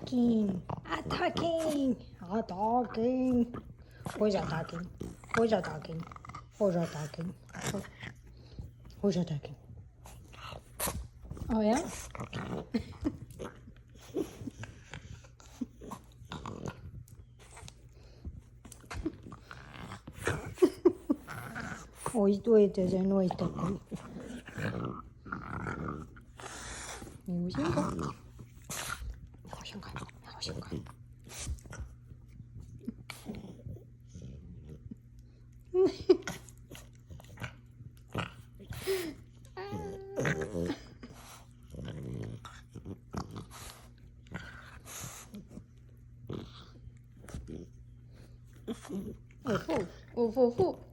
attacking, attacking, attacking. Who's attacking? Who's attacking? Who's attacking? Who's attacking? Oh yeah? Oj, då är det en oj, det är你先看，我先看，我先看。哦吼，哦吼吼。